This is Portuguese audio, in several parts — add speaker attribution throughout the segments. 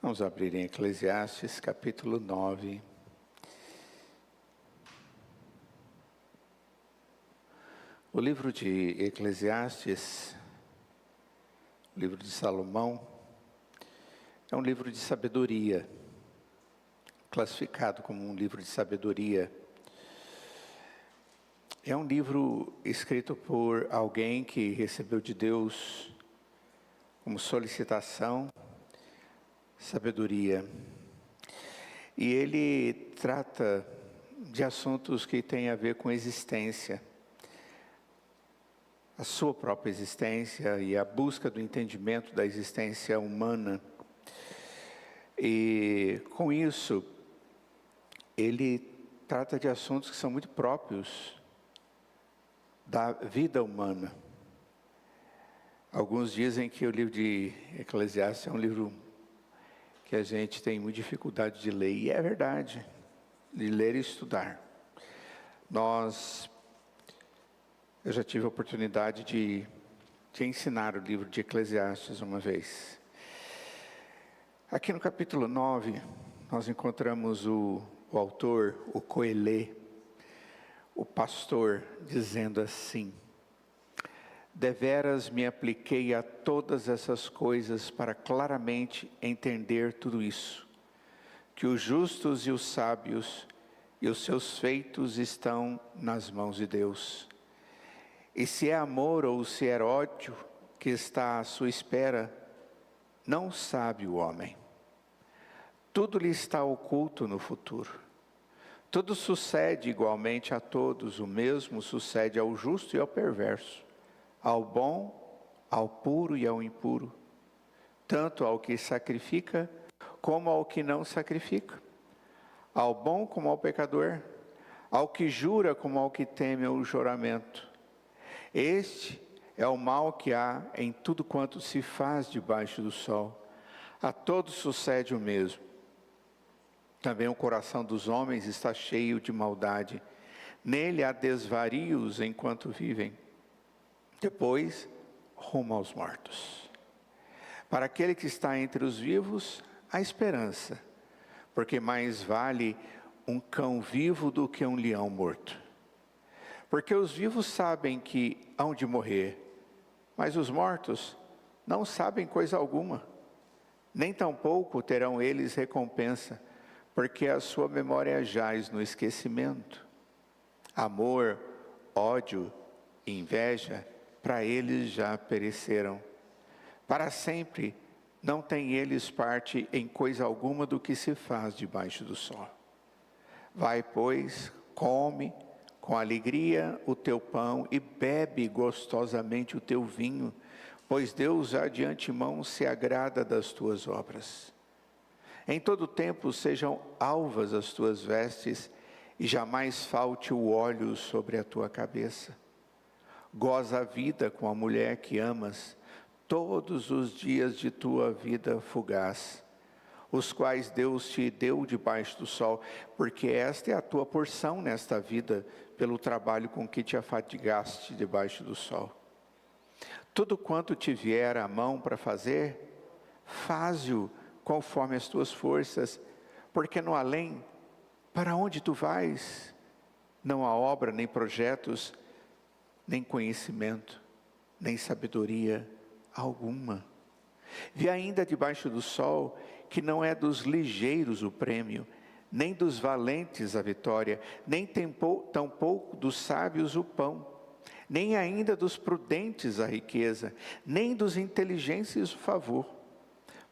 Speaker 1: Vamos abrir em Eclesiastes, capítulo 9. O livro de Eclesiastes, o livro de Salomão, é um livro de sabedoria, classificado como um livro de sabedoria. É um livro escrito por alguém que recebeu de Deus como solicitação sabedoria. E ele trata de assuntos que têm a ver com existência, a sua própria existência e a busca do entendimento da existência humana. E com isso, ele trata de assuntos que são muito próprios da vida humana. Alguns dizem que o livro de Eclesiastes é um livro que a gente tem muita dificuldade de ler, e é verdade, de ler e estudar. Eu já tive a oportunidade de ensinar o livro de Eclesiastes uma vez. Aqui no capítulo 9, nós encontramos o autor, o Coelê, o pastor, dizendo assim: deveras me apliquei a todas essas coisas para claramente entender tudo isso, que os justos e os sábios e os seus feitos estão nas mãos de Deus. E se é amor ou se é ódio que está à sua espera, não sabe o homem. Tudo lhe está oculto no futuro. Tudo sucede igualmente a todos, o mesmo sucede ao justo e ao perverso, ao bom, ao puro e ao impuro, tanto ao que sacrifica como ao que não sacrifica, ao bom como ao pecador, ao que jura como ao que teme o juramento. Este é o mal que há em tudo quanto se faz debaixo do sol. A todos sucede o mesmo. Também o coração dos homens está cheio de maldade. Nele há desvarios enquanto vivem. Depois, rumo aos mortos. Para aquele que está entre os vivos, há esperança, porque mais vale um cão vivo do que um leão morto. Porque os vivos sabem que hão de morrer, mas os mortos não sabem coisa alguma, nem tampouco terão eles recompensa, porque a sua memória jaz no esquecimento. Amor, ódio e inveja, para eles já pereceram. Para sempre não têm eles parte em coisa alguma do que se faz debaixo do sol. Vai, pois, come com alegria o teu pão e bebe gostosamente o teu vinho, pois Deus já de antemão se agrada das tuas obras. Em todo tempo sejam alvas as tuas vestes e jamais falte o óleo sobre a tua cabeça. Goza a vida com a mulher que amas, todos os dias de tua vida fugaz, os quais Deus te deu debaixo do sol, porque esta é a tua porção nesta vida, pelo trabalho com que te afadigaste debaixo do sol. Tudo quanto te vier à mão para fazer, faze-o conforme as tuas forças, porque no além, para onde tu vais, não há obra, nem projetos, nem conhecimento, nem sabedoria alguma. Vi ainda debaixo do sol que não é dos ligeiros o prêmio, nem dos valentes a vitória, nem tampouco dos sábios o pão, nem ainda dos prudentes a riqueza, nem dos inteligentes o favor.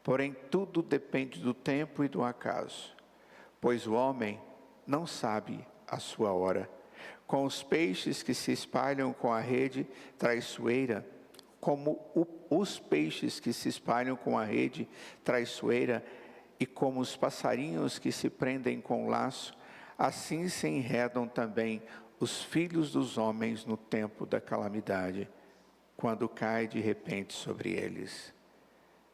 Speaker 1: Porém, tudo depende do tempo e do acaso, pois o homem não sabe a sua hora. Com os peixes que se espalham com a rede traiçoeira, como os peixes que se espalham com a rede traiçoeira, e como os passarinhos que se prendem com laço, assim se enredam também os filhos dos homens no tempo da calamidade, quando cai de repente sobre eles.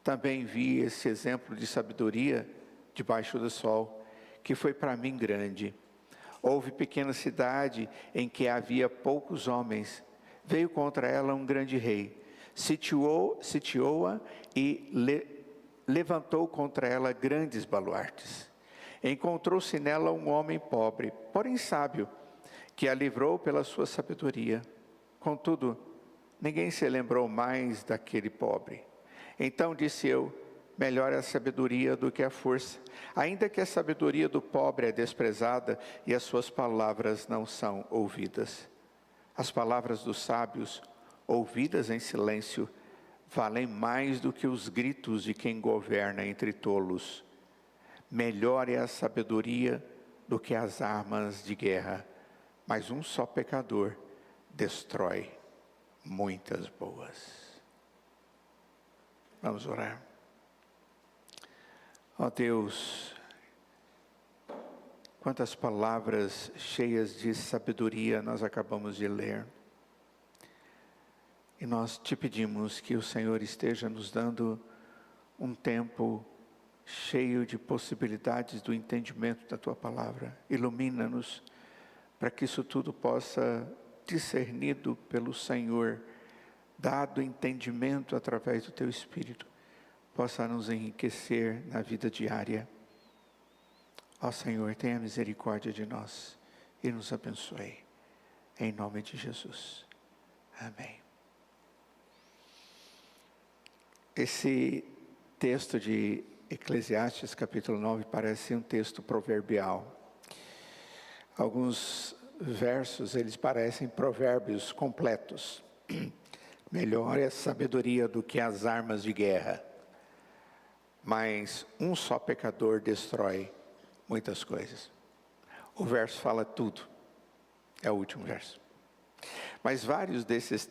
Speaker 1: Também vi esse exemplo de sabedoria debaixo do sol, que foi para mim grande. Houve pequena cidade em que havia poucos homens. Veio contra ela um grande rei. Sitiou-a e levantou contra ela grandes baluartes. Encontrou-se nela um homem pobre, porém sábio, que a livrou pela sua sabedoria. Contudo, ninguém se lembrou mais daquele pobre. Então disse eu: melhor é a sabedoria do que a força, ainda que a sabedoria do pobre é desprezada e as suas palavras não são ouvidas. As palavras dos sábios, ouvidas em silêncio, valem mais do que os gritos de quem governa entre tolos. Melhor é a sabedoria do que as armas de guerra, mas um só pecador destrói muitas boas. Vamos orar. Ó Deus, quantas palavras cheias de sabedoria nós acabamos de ler. E nós te pedimos que o Senhor esteja nos dando um tempo cheio de possibilidades do entendimento da Tua Palavra. Ilumina-nos para que isso tudo possa, discernido pelo Senhor, dado entendimento através do Teu Espírito, possa nos enriquecer na vida diária. Ó Senhor, tenha misericórdia de nós e nos abençoe. Em nome de Jesus. Amém. Esse texto de Eclesiastes, capítulo 9, parece um texto proverbial. Alguns versos, eles parecem provérbios completos. Melhor é a sabedoria do que as armas de guerra, mas um só pecador destrói muitas coisas. O verso fala tudo, é o último verso. Mas vários desses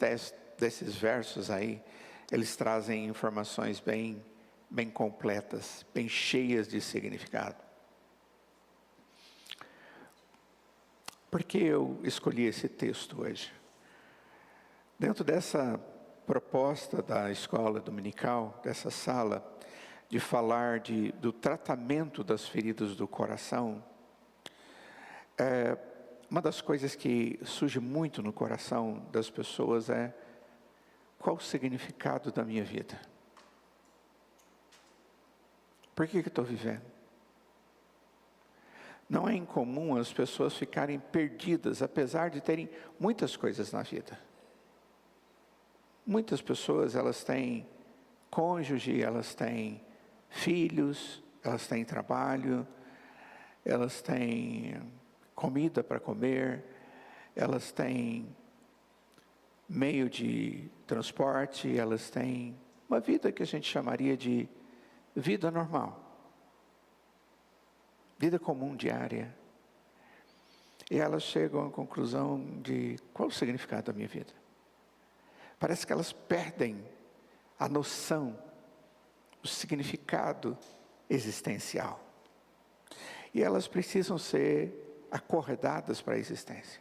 Speaker 1: versos aí, eles trazem informações bem completas, bem cheias de significado. Por que eu escolhi esse texto hoje? Dentro dessa proposta da escola dominical, dessa sala, de falar do tratamento das feridas do coração, uma das coisas que surge muito no coração das pessoas é: qual o significado da minha vida? Por que eu estou vivendo? Não é incomum as pessoas ficarem perdidas, apesar de terem muitas coisas na vida. Muitas pessoas, elas têm cônjuge, elas têm filhos, elas têm trabalho, elas têm comida para comer, elas têm meio de transporte, elas têm uma vida que a gente chamaria de vida normal, vida comum diária. E elas chegam à conclusão de: qual o significado da minha vida? Parece que elas perdem a noção do significado existencial. E elas precisam ser acordadas para a existência.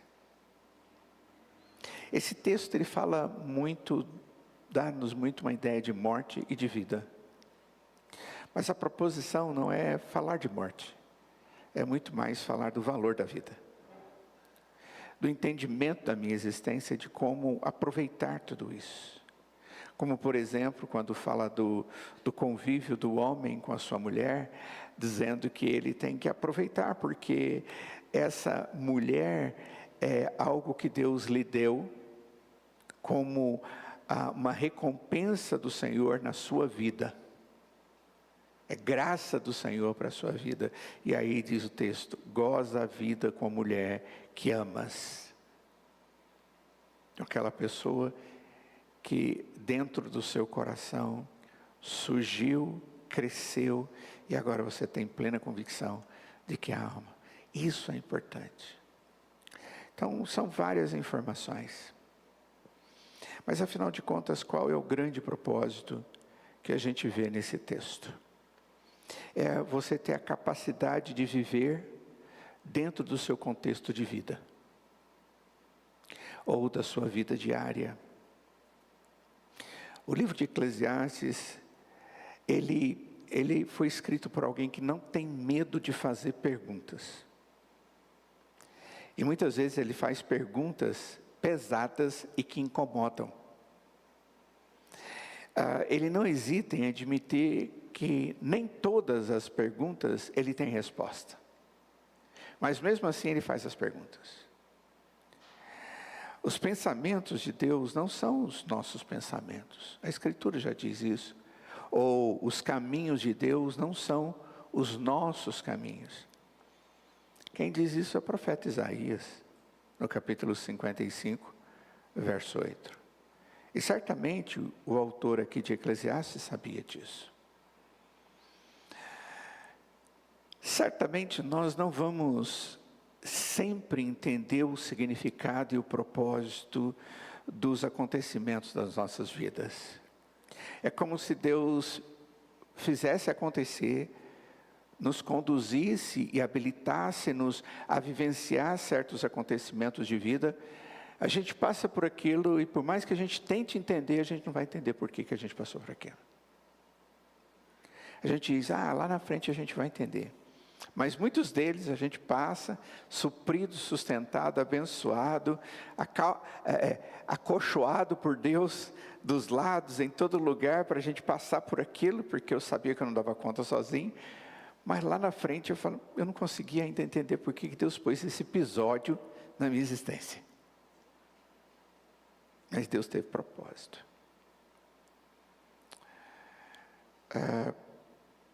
Speaker 1: Esse texto, ele fala muito, dá-nos muito uma ideia de morte e de vida. Mas a proposição não é falar de morte, é muito mais falar do valor da vida, do entendimento da minha existência, de como aproveitar tudo isso. Como, por exemplo, quando fala do convívio do homem com a sua mulher, dizendo que ele tem que aproveitar, porque essa mulher é algo que Deus lhe deu como uma recompensa do Senhor na sua vida. É graça do Senhor para a sua vida. E aí diz o texto: goza a vida com a mulher que amas. Aquela pessoa que dentro do seu coração surgiu, cresceu, e agora você tem plena convicção de que a ama. Isso é importante. Então, são várias informações. Mas, afinal de contas, qual é o grande propósito que a gente vê nesse texto? É você ter a capacidade de viver dentro do seu contexto de vida, ou da sua vida diária. O livro de Eclesiastes, ele foi escrito por alguém que não tem medo de fazer perguntas. E muitas vezes ele faz perguntas pesadas e que incomodam. Ele não hesita em admitir que nem todas as perguntas ele tem resposta. Mas mesmo assim ele faz as perguntas. Os pensamentos de Deus não são os nossos pensamentos. A Escritura já diz isso. Ou os caminhos de Deus não são os nossos caminhos. Quem diz isso é o profeta Isaías, no capítulo 55, verso 8. E certamente o autor aqui de Eclesiastes sabia disso. Certamente nós não vamos sempre entender o significado e o propósito dos acontecimentos das nossas vidas. É como se Deus fizesse acontecer, nos conduzisse e habilitasse-nos a vivenciar certos acontecimentos de vida. A gente passa por aquilo e por mais que a gente tente entender, a gente não vai entender por que a gente passou por aquilo. A gente diz, lá na frente a gente vai entender. Mas muitos deles a gente passa, suprido, sustentado, abençoado, acolchoado por Deus dos lados, em todo lugar, para a gente passar por aquilo, porque eu sabia que eu não dava conta sozinho. Mas lá na frente eu falo, eu não conseguia ainda entender por que Deus pôs esse episódio na minha existência. Mas Deus teve propósito.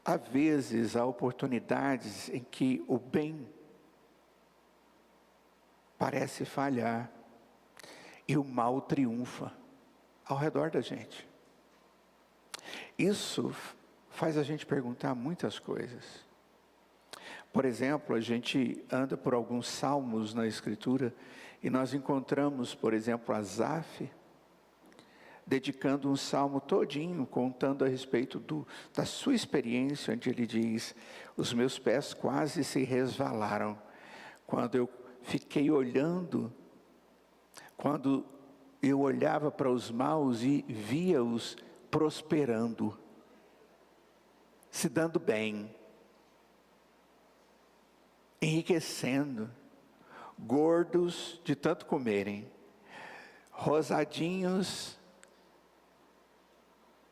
Speaker 1: Há vezes, há oportunidades em que o bem parece falhar e o mal triunfa ao redor da gente. Isso faz a gente perguntar muitas coisas. Por exemplo, a gente anda por alguns salmos na Escritura e nós encontramos, por exemplo, Asaf, dedicando um salmo todinho, contando a respeito da sua experiência, onde ele diz, os meus pés quase se resvalaram, quando eu fiquei olhando, quando eu olhava para os maus e via-os prosperando, se dando bem, enriquecendo, gordos de tanto comerem, rosadinhos,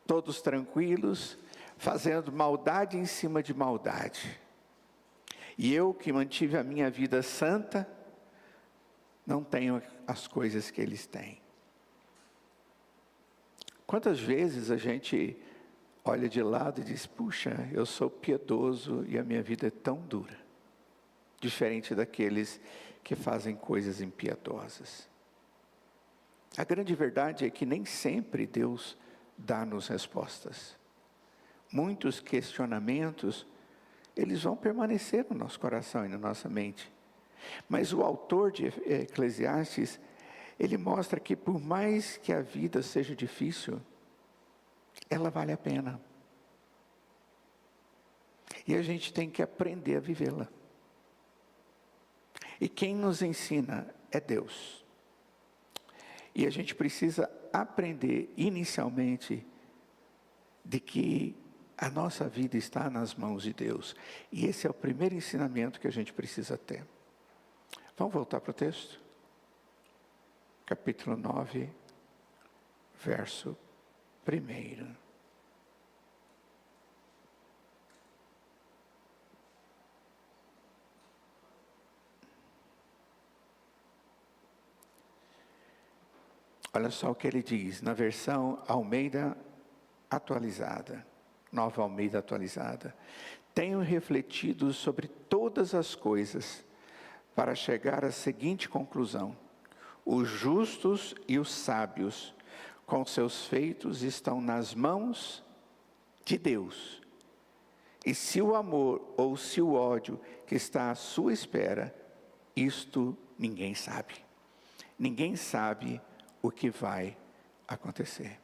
Speaker 1: todos tranquilos, fazendo maldade em cima de maldade. E eu que mantive a minha vida santa, não tenho as coisas que eles têm. Quantas vezes a gente olha de lado e diz, puxa, eu sou piedoso e a minha vida é tão dura, diferente daqueles que fazem coisas impiedosas. A grande verdade é que nem sempre Deus dá-nos respostas. Muitos questionamentos, eles vão permanecer no nosso coração e na nossa mente. Mas o autor de Eclesiastes, ele mostra que por mais que a vida seja difícil, ela vale a pena. E a gente tem que aprender a vivê-la. E quem nos ensina é Deus. E a gente precisa aprender inicialmente de que a nossa vida está nas mãos de Deus. E esse é o primeiro ensinamento que a gente precisa ter. Vamos voltar para o texto? Capítulo 9, verso 1. Olha só o que ele diz, na versão Almeida atualizada, Nova Almeida atualizada. Tenho refletido sobre todas as coisas para chegar à seguinte conclusão: os justos e os sábios, com seus feitos, estão nas mãos de Deus. E se o amor ou se o ódio que está à sua espera, isto ninguém sabe. Ninguém sabe o que vai acontecer.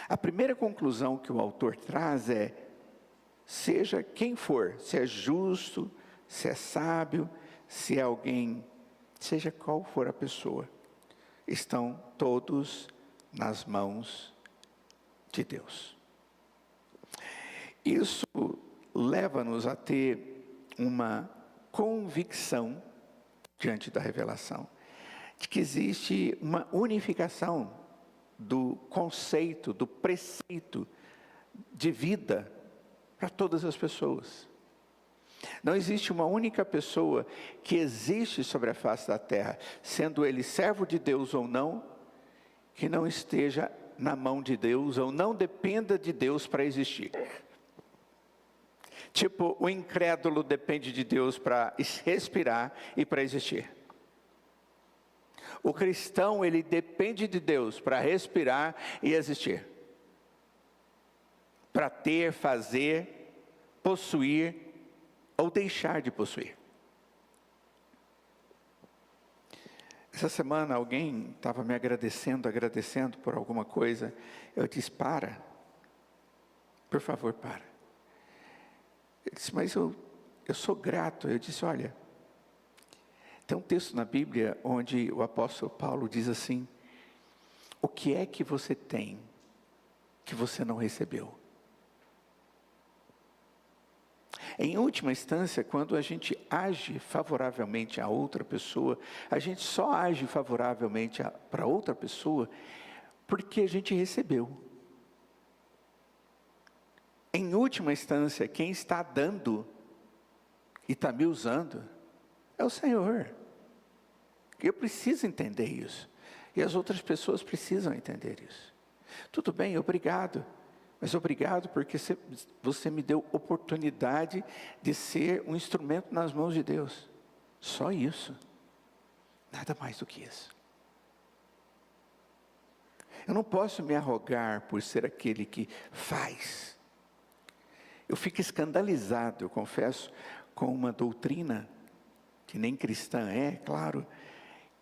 Speaker 1: A primeira conclusão que o autor traz é, seja quem for, se é justo, se é sábio, se é alguém, seja qual for a pessoa, estão todos nas mãos de Deus. Isso leva-nos a ter uma convicção diante da revelação, de que existe uma unificação do conceito, do preceito de vida para todas as pessoas. Não existe uma única pessoa que existe sobre a face da terra, sendo ele servo de Deus ou não, que não esteja na mão de Deus ou não dependa de Deus para existir. Tipo, o incrédulo depende de Deus para respirar e para existir. O cristão, ele depende de Deus para respirar e existir. Para ter, fazer, possuir ou deixar de possuir. Essa semana alguém estava me agradecendo por alguma coisa. Eu disse, para. Por favor, para. Ele disse, mas eu sou grato. Eu disse, olha, tem um texto na Bíblia onde o apóstolo Paulo diz assim, o que é que você tem que você não recebeu? Em última instância, quando a gente age favoravelmente a outra pessoa, a gente só age favoravelmente para outra pessoa porque a gente recebeu. Em última instância, quem está dando e está me usando é o Senhor. Eu preciso entender isso. E as outras pessoas precisam entender isso. Tudo bem, obrigado. Mas obrigado porque você me deu oportunidade de ser um instrumento nas mãos de Deus. Só isso. Nada mais do que isso. Eu não posso me arrogar por ser aquele que faz. Eu fico escandalizado, eu confesso, com uma doutrina, que nem cristã é, claro,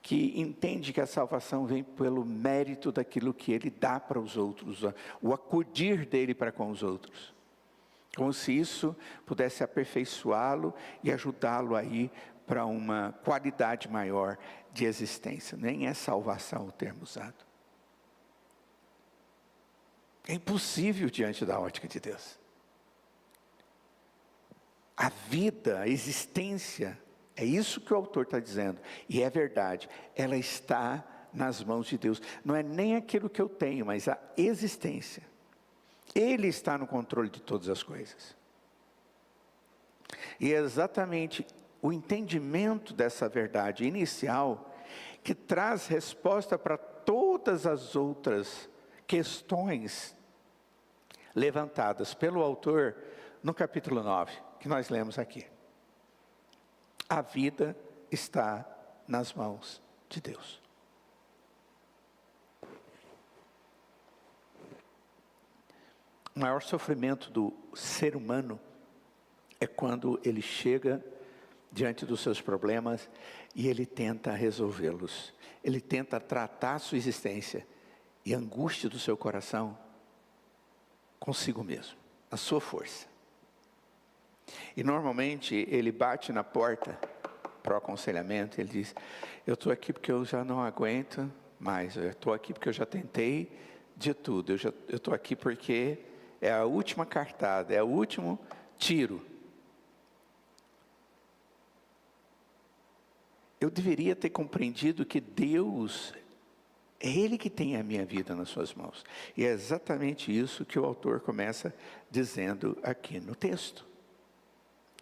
Speaker 1: que entende que a salvação vem pelo mérito daquilo que ele dá para os outros, o acudir dele para com os outros. Como se isso pudesse aperfeiçoá-lo e ajudá-lo a ir para uma qualidade maior de existência. Nem é salvação o termo usado. É impossível diante da ótica de Deus. A vida, a existência, é isso que o autor está dizendo, e é verdade, ela está nas mãos de Deus. Não é nem aquilo que eu tenho, mas a existência. Ele está no controle de todas as coisas. E é exatamente o entendimento dessa verdade inicial que traz resposta para todas as outras questões levantadas pelo autor no capítulo 9, que nós lemos aqui. A vida está nas mãos de Deus. O maior sofrimento do ser humano é quando ele chega diante dos seus problemas e ele tenta resolvê-los. Ele tenta tratar a sua existência e a angústia do seu coração consigo mesmo, a sua força. E normalmente ele bate na porta para o aconselhamento, ele diz, eu estou aqui porque eu já não aguento mais, eu estou aqui porque eu já tentei de tudo, eu estou aqui porque é a última cartada, é o último tiro. Eu deveria ter compreendido que Deus, é Ele que tem a minha vida nas suas mãos. E é exatamente isso que o autor começa dizendo aqui no texto.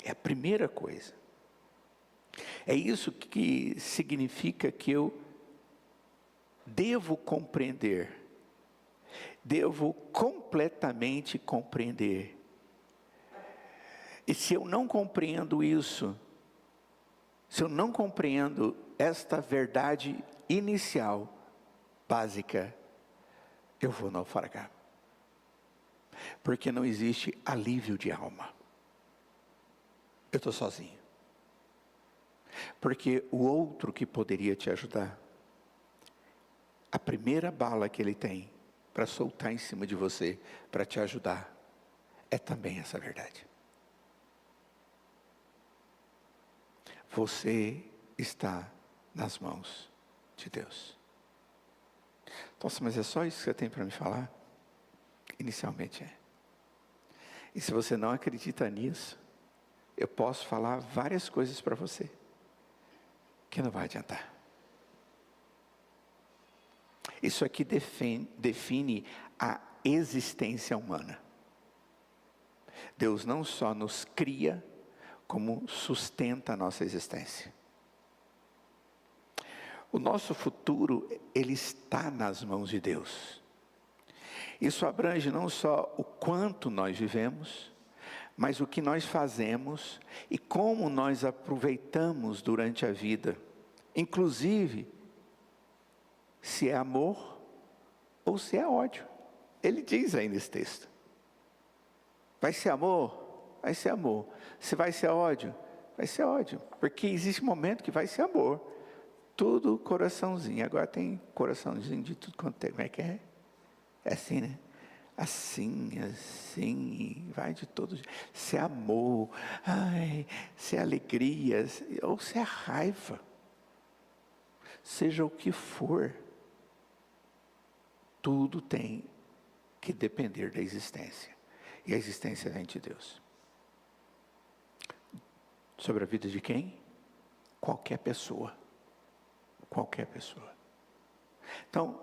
Speaker 1: É a primeira coisa. É isso que significa que eu devo compreender. Devo completamente compreender. E se eu não compreendo isso, se eu não compreendo esta verdade inicial, básica, eu vou naufragar. Porque não existe alívio de alma. Eu estou sozinho. Porque o outro que poderia te ajudar, a primeira bala que ele tem para soltar em cima de você, para te ajudar, é também essa verdade. Você está nas mãos de Deus. Nossa, mas é só isso que você tem para me falar? Inicialmente é. E se você não acredita nisso, eu posso falar várias coisas para você, que não vai adiantar. Isso aqui define a existência humana. Deus não só nos cria, como sustenta a nossa existência. O nosso futuro, ele está nas mãos de Deus. Isso abrange não só o quanto nós vivemos, mas o que nós fazemos e como nós aproveitamos durante a vida. Inclusive, se é amor ou se é ódio. Ele diz aí nesse texto. Vai ser amor? Vai ser amor. Se vai ser ódio? Vai ser ódio. Porque existe um momento que vai ser amor. Tudo coraçãozinho. Agora tem coraçãozinho de tudo quanto tem. Como é que é? É assim, né? Assim, vai de todos. Se é amor, ai, se é alegria, ou se é raiva. Seja o que for, tudo tem que depender da existência. E a existência vem de Deus. Sobre a vida de quem? Qualquer pessoa. Qualquer pessoa. Então,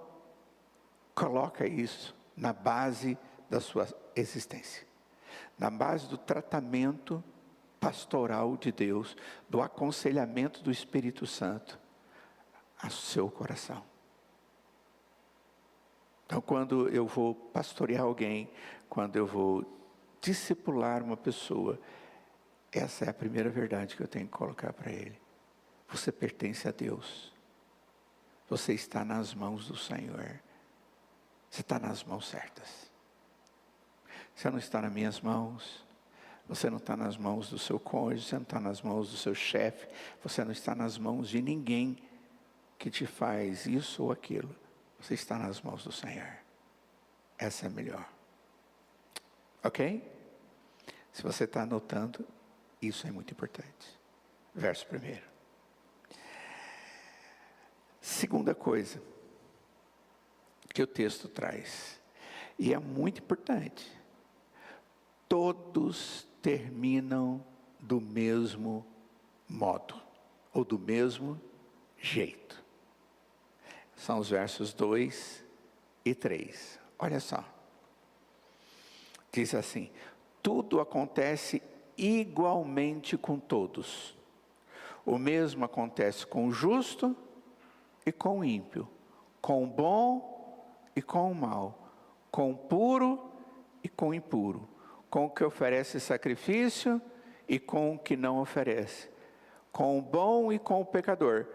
Speaker 1: coloca isso na base da sua existência. Na base do tratamento pastoral de Deus, do aconselhamento do Espírito Santo ao seu coração. Então, quando eu vou pastorear alguém, quando eu vou discipular uma pessoa, essa é a primeira verdade que eu tenho que colocar para ele. Você pertence a Deus. Você está nas mãos do Senhor. Você está nas mãos certas. Você não está nas minhas mãos. Você não está nas mãos do seu cônjuge. Você não está nas mãos do seu chefe. Você não está nas mãos de ninguém que te faz isso ou aquilo. Você está nas mãos do Senhor. Essa é a melhor. Ok? Se você está anotando, isso é muito importante. Verso 1. Segunda coisa que o texto traz, e é muito importante. Todos terminam do mesmo modo, ou do mesmo jeito. São os versos 2 e 3. Olha só. Diz assim: tudo acontece igualmente com todos. O mesmo acontece com o justo e com o ímpio, com o bom e com o mal, com o puro e com o impuro, com o que oferece sacrifício e com o que não oferece, com o bom e com o pecador,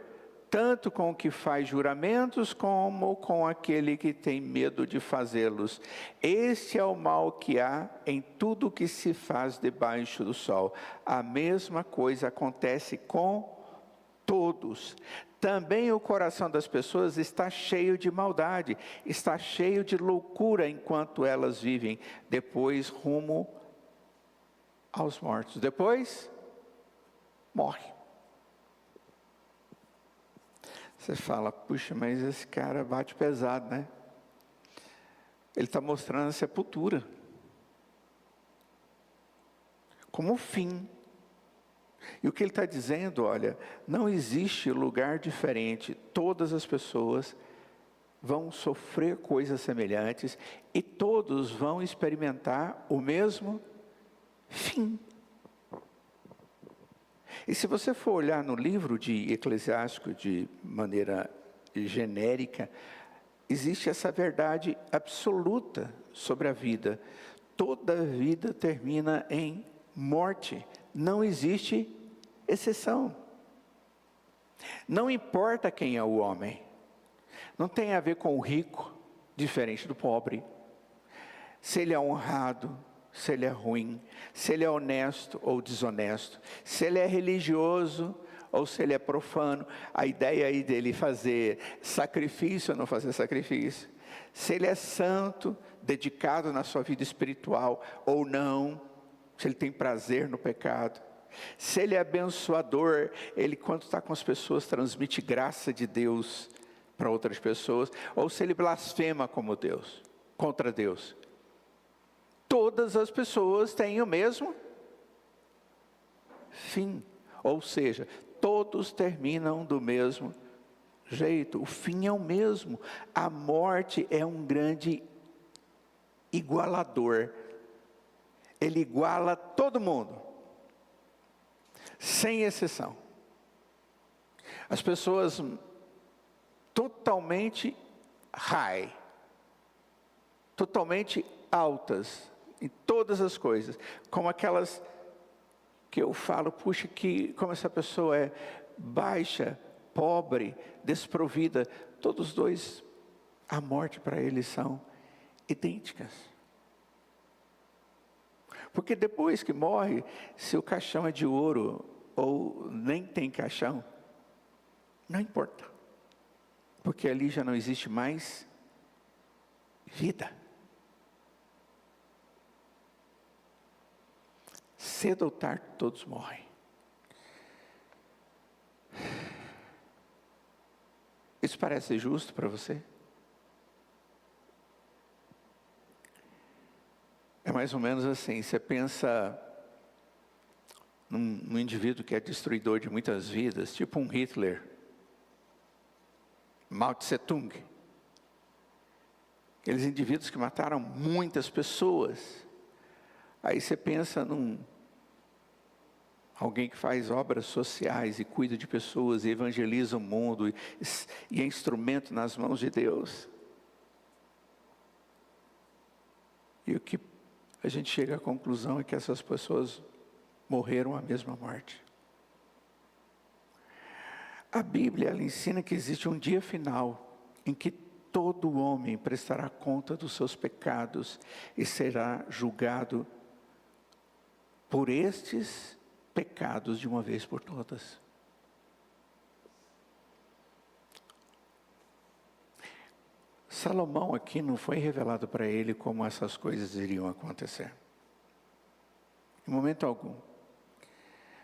Speaker 1: tanto com o que faz juramentos, como com aquele que tem medo de fazê-los. Este é o mal que há em tudo que se faz debaixo do sol. A mesma coisa acontece com todos. Também o coração das pessoas está cheio de maldade, está cheio de loucura enquanto elas vivem. Depois, rumo aos mortos. Depois, morre. Você fala, puxa, mas esse cara bate pesado, né? Ele está mostrando a sepultura como fim. E o que ele está dizendo, olha, não existe lugar diferente. Todas as pessoas vão sofrer coisas semelhantes e todos vão experimentar o mesmo fim. E se você for olhar no livro de Eclesiástico de maneira genérica, existe essa verdade absoluta sobre a vida. Toda vida termina em morte. Não existe exceção. Não importa quem é o homem. Não tem a ver com o rico, diferente do pobre. Se ele é honrado, se ele é ruim, se ele é honesto ou desonesto, se ele é religioso ou se ele é profano. A ideia aí dele fazer sacrifício ou não fazer sacrifício. Se ele é santo, dedicado na sua vida espiritual ou não. Se ele tem prazer no pecado. Se ele é abençoador, ele quando está com as pessoas transmite graça de Deus para outras pessoas. Ou se ele blasfema como Deus, contra Deus. Todas as pessoas têm o mesmo fim. Ou seja, todos terminam do mesmo jeito. O fim é o mesmo. A morte é um grande igualador. ele iguala todo mundo, sem exceção. As pessoas totalmente high, totalmente altas em todas as coisas, como aquelas que eu falo, puxa, como essa pessoa é baixa, pobre, desprovida, todos dois, a morte para eles são idênticas. Porque depois que morre, se o caixão é de ouro ou nem tem caixão, não importa. Porque ali já não existe mais vida. Cedo ou tarde todos morrem. Isso parece justo para você? É mais ou menos assim, você pensa num indivíduo que é destruidor de muitas vidas, tipo um Hitler, Mao Tse Tung. Aqueles indivíduos que mataram muitas pessoas. Aí você pensa alguém que faz obras sociais e cuida de pessoas e evangeliza o mundo e é instrumento nas mãos de Deus. E o que a gente chega à conclusão é que essas pessoas morreram a mesma morte. A Bíblia, ela ensina que existe um dia final em que todo homem prestará conta dos seus pecados e será julgado por estes pecados de uma vez por todas. Salomão aqui não foi revelado para ele como essas coisas iriam acontecer. Em momento algum.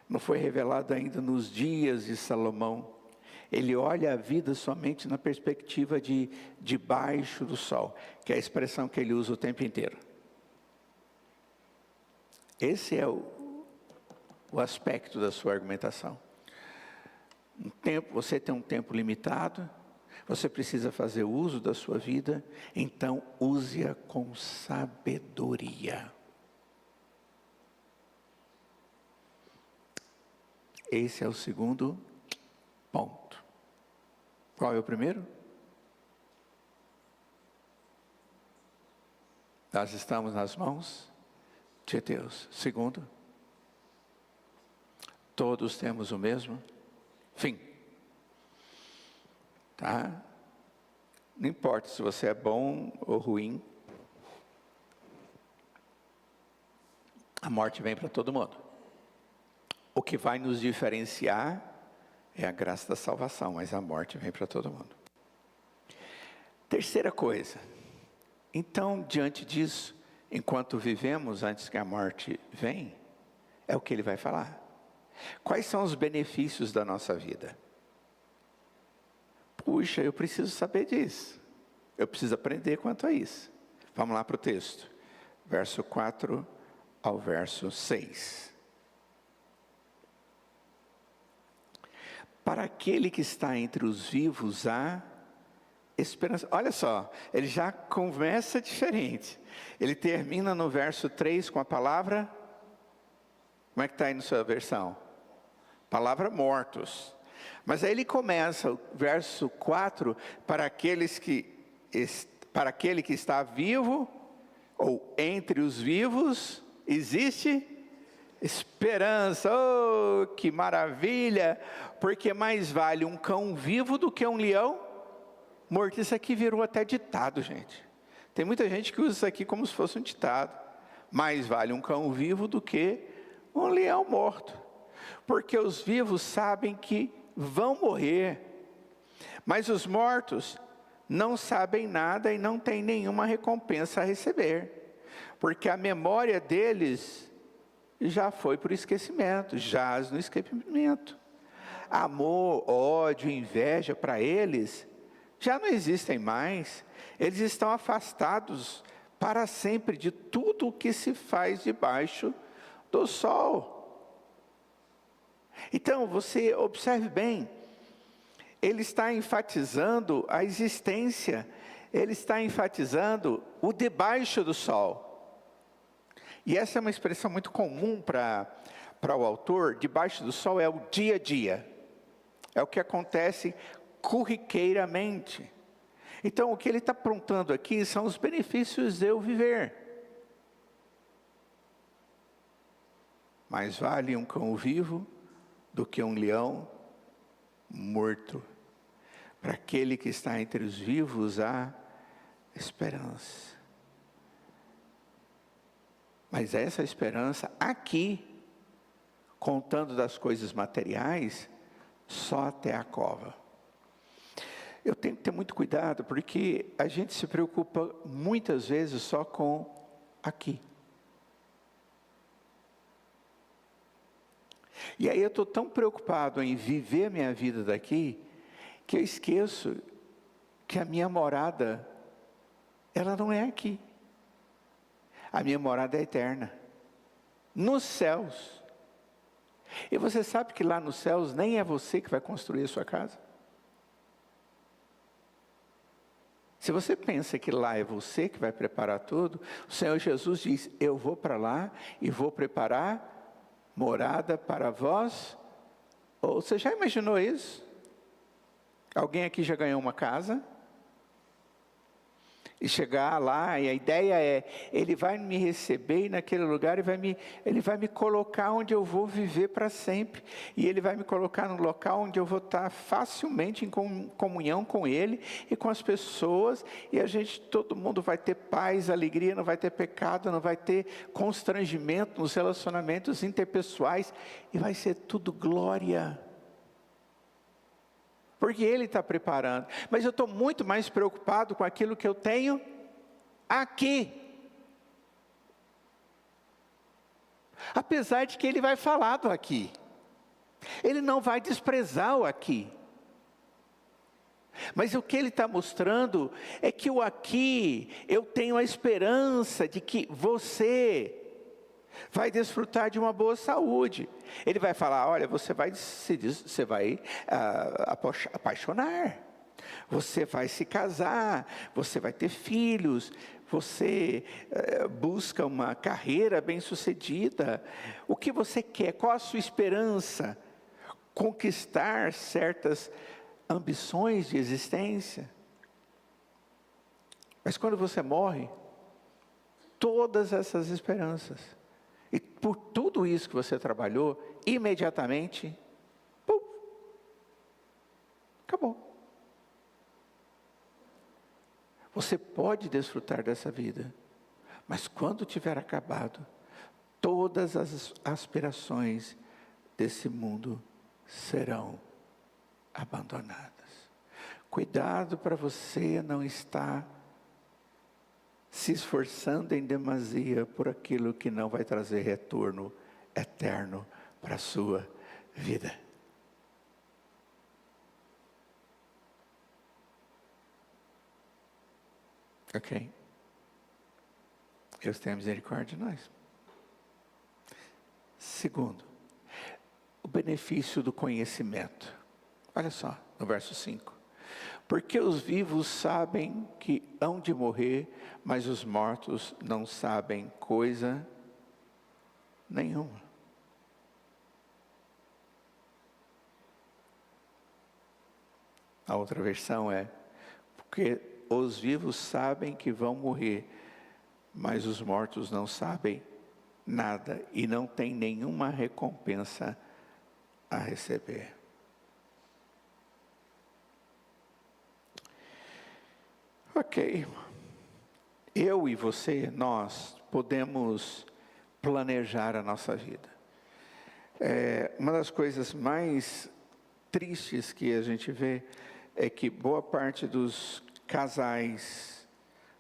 Speaker 1: Não foi revelado ainda nos dias de Salomão. Ele olha a vida somente na perspectiva de debaixo do sol, que é a expressão que ele usa o tempo inteiro. Esse é o aspecto da sua argumentação. Você tem um tempo limitado, você precisa fazer uso da sua vida, então use-a com sabedoria. Esse é o segundo ponto. Qual é o primeiro? Nós estamos nas mãos de Deus. Segundo, todos temos o mesmo fim. Tá? Não importa se você é bom ou ruim, a morte vem para todo mundo. O que vai nos diferenciar é a graça da salvação, mas a morte vem para todo mundo. Terceira coisa, então diante disso, enquanto vivemos antes que a morte venha, é o que ele vai falar. Quais são os benefícios da nossa vida? Puxa, eu preciso saber disso. Eu preciso aprender quanto a isso. Vamos lá para o texto. Verso 4 ao verso 6. Para aquele que está entre os vivos há esperança. Olha só, ele já começa diferente. Ele termina no verso 3 com a palavra... Como é que está aí na sua versão? Palavra mortos. Mas aí ele começa o verso 4, para aquele que está vivo, ou entre os vivos, existe esperança. Oh, que maravilha! Porque mais vale um cão vivo do que um leão morto. Isso aqui virou até ditado, gente. Tem muita gente que usa isso aqui como se fosse um ditado. Mais vale um cão vivo do que um leão morto. Porque os vivos sabem que vão morrer, mas os mortos não sabem nada e não têm nenhuma recompensa a receber, porque a memória deles já foi por esquecimento, jaz no esquecimento. Amor, ódio, inveja para eles já não existem mais. Eles estão afastados para sempre de tudo o que se faz debaixo do sol. Então, você observe bem, ele está enfatizando a existência, ele está enfatizando o debaixo do sol. E essa é uma expressão muito comum para o autor. Debaixo do sol é o dia a dia. É o que acontece corriqueiramente. Então, o que ele está apontando aqui são os benefícios de eu viver. Mais vale um cão vivo do que um leão morto. Para aquele que está entre os vivos há esperança. Mas essa esperança aqui, contando das coisas materiais, só até a cova. Eu tenho que ter muito cuidado, porque a gente se preocupa muitas vezes só com aqui. E aí eu estou tão preocupado em viver a minha vida daqui, que eu esqueço que a minha morada, ela não é aqui. A minha morada é eterna, nos céus. E você sabe que lá nos céus nem é você que vai construir a sua casa? Se você pensa que lá é você que vai preparar tudo, o Senhor Jesus diz: eu vou para lá e vou preparar morada para vós. Ou você já imaginou isso? Alguém aqui já ganhou uma casa? E chegar lá, e a ideia é, ele vai me receber naquele lugar, ele vai me colocar onde eu vou viver para sempre. E ele vai me colocar no local onde eu vou estar facilmente em comunhão com ele e com as pessoas. E todo mundo vai ter paz, alegria, não vai ter pecado, não vai ter constrangimento nos relacionamentos interpessoais. E vai ser tudo glória. Porque Ele está preparando. Mas eu estou muito mais preocupado com aquilo que eu tenho aqui. Apesar de que Ele vai falar do aqui. Ele não vai desprezar o aqui. Mas o que Ele está mostrando é que o aqui, eu tenho a esperança de que você vai desfrutar de uma boa saúde. Ele vai falar: olha, você vai apaixonar, você vai se casar, você vai ter filhos, você busca uma carreira bem-sucedida. O que você quer? Qual a sua esperança? Conquistar certas ambições de existência. Mas quando você morre, todas essas esperanças, e por tudo isso que você trabalhou, imediatamente, pum, acabou. Você pode desfrutar dessa vida, mas quando tiver acabado, todas as aspirações desse mundo serão abandonadas. Cuidado para você não estar se esforçando em demasia por aquilo que não vai trazer retorno eterno para a sua vida. Ok? Deus tenha misericórdia de nós. Segundo, o benefício do conhecimento. Olha só, no verso 5. Porque os vivos sabem que hão de morrer, mas os mortos não sabem coisa nenhuma. A outra versão é: porque os vivos sabem que vão morrer, mas os mortos não sabem nada e não têm nenhuma recompensa a receber. Ok, eu e você, nós podemos planejar a nossa vida. Uma das coisas mais tristes que a gente vê é que boa parte dos casais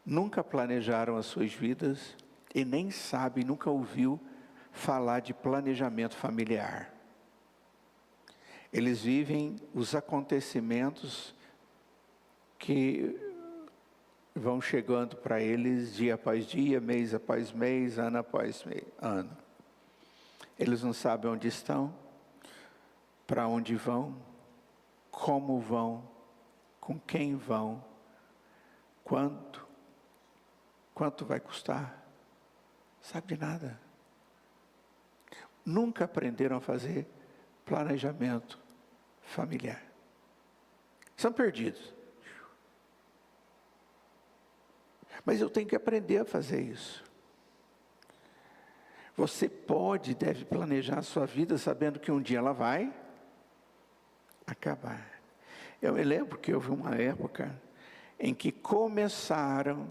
Speaker 1: nunca planejaram as suas vidas e nem sabe, nunca ouviu falar de planejamento familiar. Eles vivem os acontecimentos que vão chegando para eles dia após dia, mês após mês, ano após ano. Eles não sabem onde estão, para onde vão, como vão, com quem vão, quanto vai custar, Sabe de nada. Nunca aprenderam a fazer planejamento familiar. São perdidos. Mas eu tenho que aprender a fazer isso. Você pode e deve planejar a sua vida sabendo que um dia ela vai acabar. Eu me lembro que houve uma época em que começaram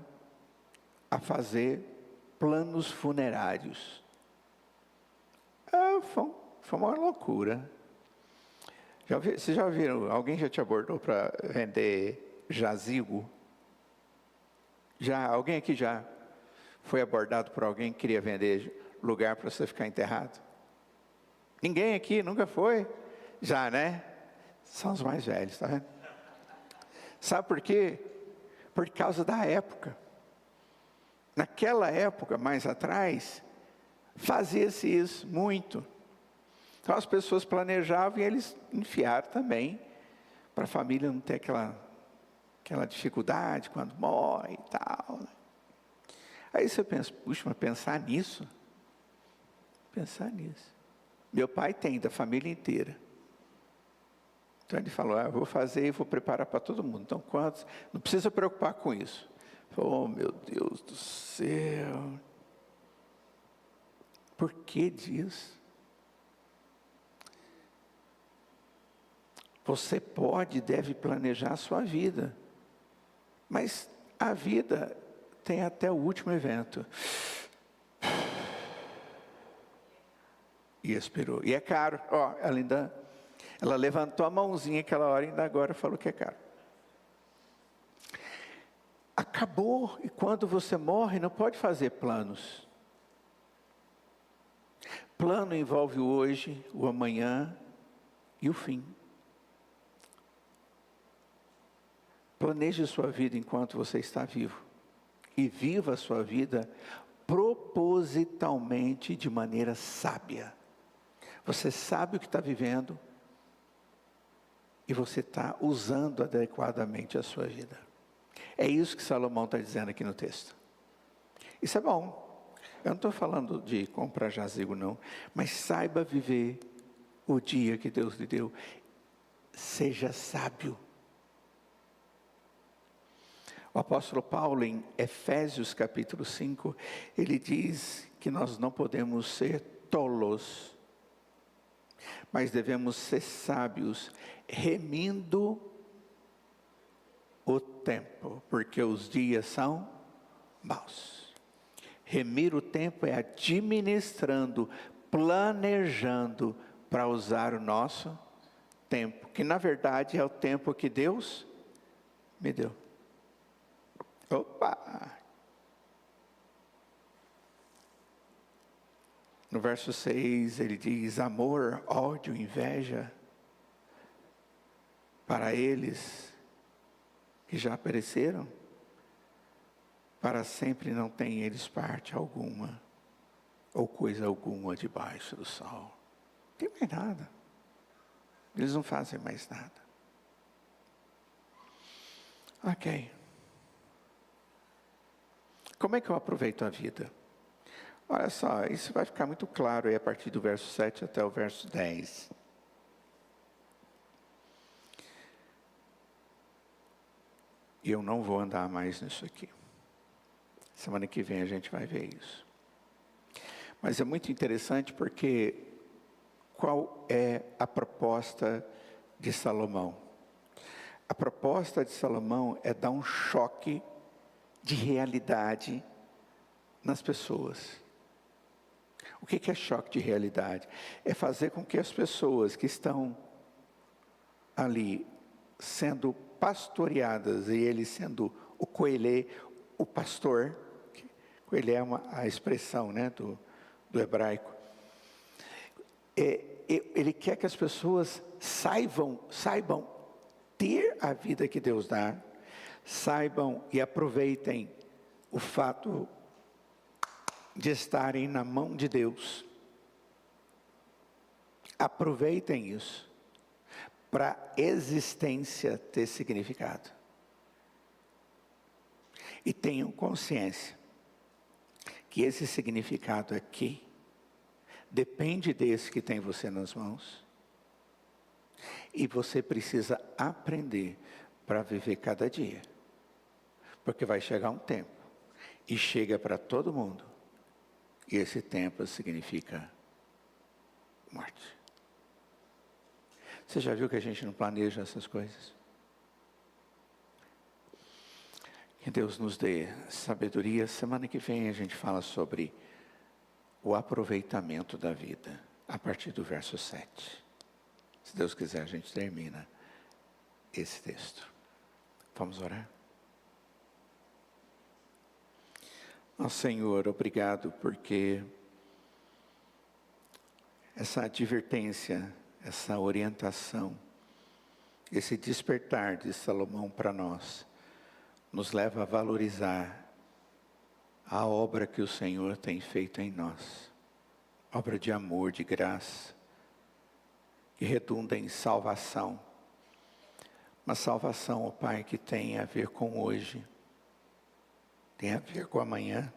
Speaker 1: a fazer planos funerários. Foi uma loucura. Vocês já viram? Alguém já te abordou para vender jazigo? Alguém aqui já foi abordado por alguém que queria vender lugar para você ficar enterrado? Ninguém aqui nunca foi? Já, né? São os mais velhos, tá vendo? Sabe por quê? Por causa da época. Naquela época, mais atrás, fazia-se isso muito. Então as pessoas planejavam e eles enfiaram também, para a família não ter aquela dificuldade quando morre e tal. Aí você pensa, puxa, mas pensar nisso? Pensar nisso. Meu pai tem, da família inteira. Então ele falou, eu vou fazer e vou preparar para todo mundo. Então quantos? Não precisa preocupar com isso. Oh, meu Deus do céu. Por que disso? Você pode e deve planejar a sua vida. Mas a vida tem até o último evento. E expirou. E é caro. Ela levantou a mãozinha aquela hora e ainda agora falou que é caro. Acabou. E quando você morre, não pode fazer planos. Plano envolve o hoje, o amanhã e o fim. Planeje sua vida enquanto você está vivo. E viva a sua vida propositalmente, de maneira sábia. Você sabe o que está vivendo e você está usando adequadamente a sua vida. É isso que Salomão está dizendo aqui no texto. Isso é bom. Eu não estou falando de comprar jazigo, não. Mas saiba viver o dia que Deus lhe deu. Seja sábio. O apóstolo Paulo, em Efésios capítulo 5, ele diz que nós não podemos ser tolos, mas devemos ser sábios, remindo o tempo, porque os dias são maus. Remir o tempo é administrando, planejando para usar o nosso tempo, que na verdade é o tempo que Deus me deu. Opa! No verso 6 ele diz: amor, ódio, inveja, para eles que já pereceram, para sempre não tem eles parte alguma, ou coisa alguma debaixo do sol. Não tem mais nada. Eles não fazem mais nada. Ok. Como é que eu aproveito a vida? Olha só, isso vai ficar muito claro aí a partir do verso 7 até o verso 10. E eu não vou andar mais nisso aqui. Semana que vem a gente vai ver isso. Mas é muito interessante porque qual é a proposta de Salomão? A proposta de Salomão é dar um choque de realidade nas pessoas. O que é choque de realidade? É fazer com que as pessoas que estão ali sendo pastoreadas, e ele sendo o coelê, o pastor, coelê é a expressão, né, do hebraico, ele quer que as pessoas saibam ter a vida que Deus dá, saibam e aproveitem o fato de estarem na mão de Deus. Aproveitem isso para a existência ter significado. E tenham consciência que esse significado aqui depende desse que tem você nas mãos. E você precisa aprender para viver cada dia. Porque vai chegar um tempo, e chega para todo mundo, e esse tempo significa morte. Você já viu que a gente não planeja essas coisas? Que Deus nos dê sabedoria. Semana que vem a gente fala sobre o aproveitamento da vida, a partir do verso 7. Se Deus quiser, a gente termina esse texto. Vamos orar? Ó Senhor, obrigado porque essa advertência, essa orientação, esse despertar de Salomão para nós, nos leva a valorizar a obra que o Senhor tem feito em nós. Obra de amor, de graça, que redunda em salvação. Uma salvação, ó Pai, que tem a ver com hoje, tem a ver com amanhã,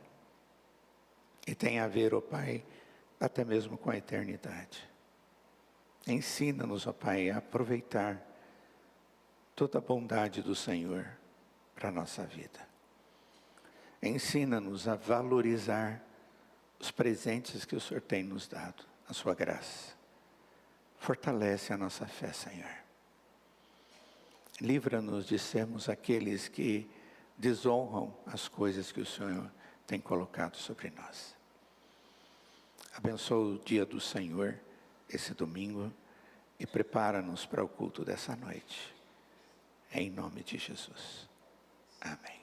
Speaker 1: e tem a ver, ó Pai, até mesmo com a eternidade. Ensina-nos, ó Pai, a aproveitar toda a bondade do Senhor para a nossa vida. Ensina-nos a valorizar os presentes que o Senhor tem nos dado, a sua graça. Fortalece a nossa fé, Senhor. Livra-nos de sermos aqueles que desonram as coisas que o Senhor tem colocado sobre nós. Abençoa o dia do Senhor, esse domingo, e prepara-nos para o culto dessa noite. Em nome de Jesus. Amém.